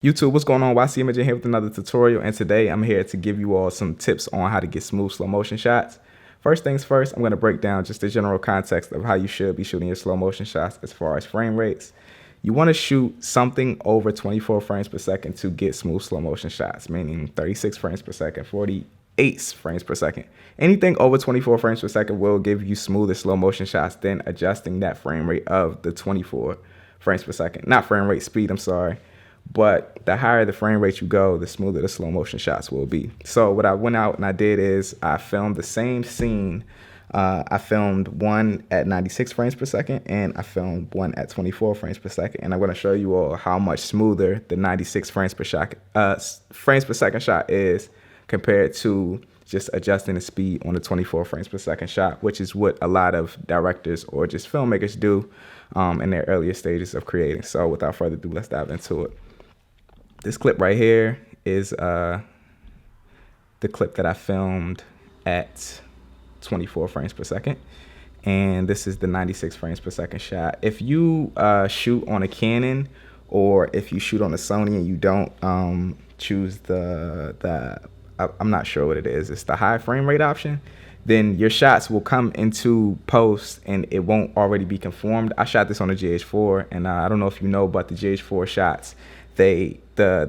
YouTube, what's going on? YCImaging here with another tutorial, and today I'm here to give you all some tips on how to get smooth slow motion shots. First things first, I'm going to break down just the general context of how you should be shooting your slow motion shots as far as frame rates. You want to shoot something over 24 frames per second to get smooth slow motion shots, meaning 36 frames per second, 48 frames per second. Anything over 24 frames per second will give you smoother slow motion shots than adjusting that frame rate of the 24 frames per second. Not frame rate, speed, I'm sorry. But the higher the frame rate you go, the smoother the slow motion shots will be. So what I went out and I did is I filmed the same scene. I filmed one at 96 frames per second and I filmed one at 24 frames per second. And I'm going to show you all how much smoother the 96 frames per second shot is compared to just adjusting the speed on the 24 frames per second shot, which is what a lot of directors or just filmmakers do in their earlier stages of creating. So without further ado, let's dive into it. This clip right here is the clip that I filmed at 24 frames per second. And this is the 96 frames per second shot. If you shoot on a Canon or if you shoot on a Sony and you don't choose I'm not sure what it is, it's the high frame rate option, then your shots will come into post and it won't already be conformed. I shot this on a GH4 and I don't know if you know, but the GH4 shots, the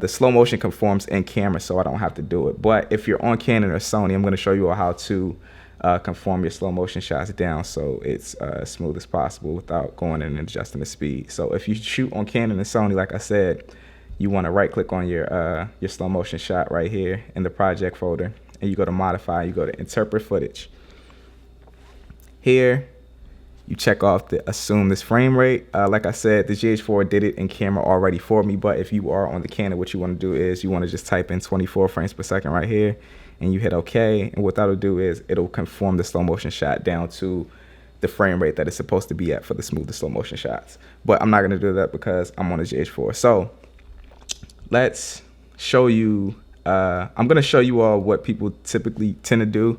slow motion conforms in camera, so I don't have to do it. But if you're on Canon or Sony, I'm going to show you how to conform your slow motion shots down so it's as smooth as possible without going in and adjusting the speed. So if you shoot on Canon and Sony, like I said, you want to right click on your slow motion shot right here in the project folder, and you go to modify, you go to interpret footage. Here you check off the assume this frame rate. Like I said, the GH4 did it in camera already for me, but if you are on the Canon, what you want to do is you want to just type in 24 frames per second right here and you hit OK, and what that'll do is it'll conform the slow motion shot down to the frame rate that it's supposed to be at for the smoothest slow motion shots. But I'm not going to do that because I'm on a GH4. So let's show you, I'm going to show you all what people typically tend to do.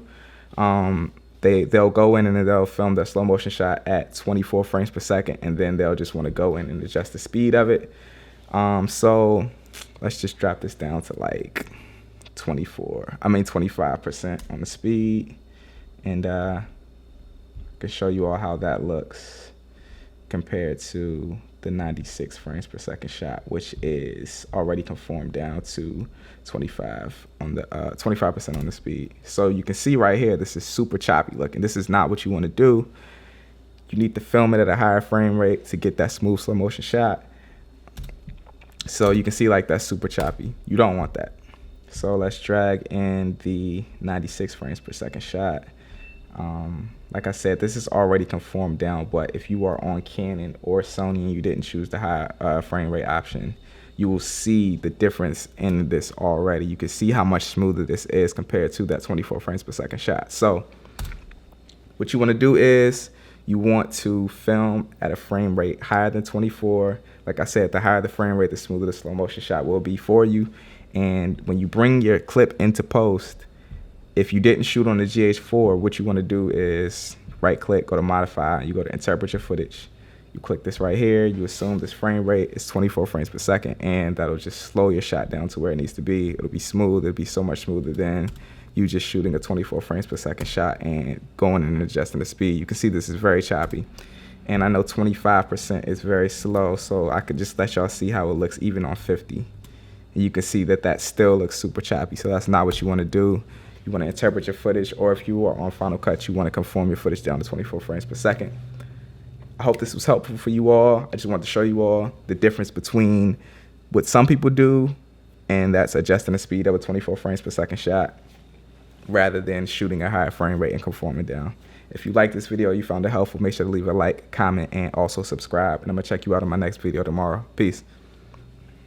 They'll go in and they'll film their slow motion shot at 24 frames per second, and then they'll just want to go in and adjust the speed of it. So let's just drop this down to like 25% on the speed, and I can show you all how that looks compared to the 96 frames per second shot, which is already conformed down to 25% on the speed. So you can see right here, this is super choppy looking. This is not what you want to do. You need to film it at a higher frame rate to get that smooth slow motion shot. So you can see like that's super choppy. You don't want that. So let's drag in the 96 frames per second shot. Like I said, this is already conformed down, but if you are on Canon or Sony and you didn't choose the high frame rate option, you will see the difference in this already. You can see how much smoother this is compared to that 24 frames per second shot. So what you want to do is you want to film at a frame rate higher than 24. Like I said, the higher the frame rate, the smoother the slow motion shot will be for you. And when you bring your clip into post, if you didn't shoot on the GH4, what you want to do is right click, go to modify, you go to interpret your footage. You click this right here, you assume this frame rate is 24 frames per second, and that'll just slow your shot down to where it needs to be. It'll be smooth. It'll be so much smoother than you just shooting a 24 frames per second shot and going in and adjusting the speed. You can see this is very choppy. And I know 25% is very slow, so I could just let y'all see how it looks even on 50. And you can see that that still looks super choppy, so that's not what you want to do. You want to interpret your footage, or if you are on Final Cut, you want to conform your footage down to 24 frames per second. I hope this was helpful for you all. I just wanted to show you all the difference between what some people do, and that's adjusting the speed of a 24 frames per second shot rather than shooting a higher frame rate and conforming down. If you like this video, you found it helpful, make sure to leave a like, comment, and also subscribe. And I'm going to check you out in my next video tomorrow. Peace.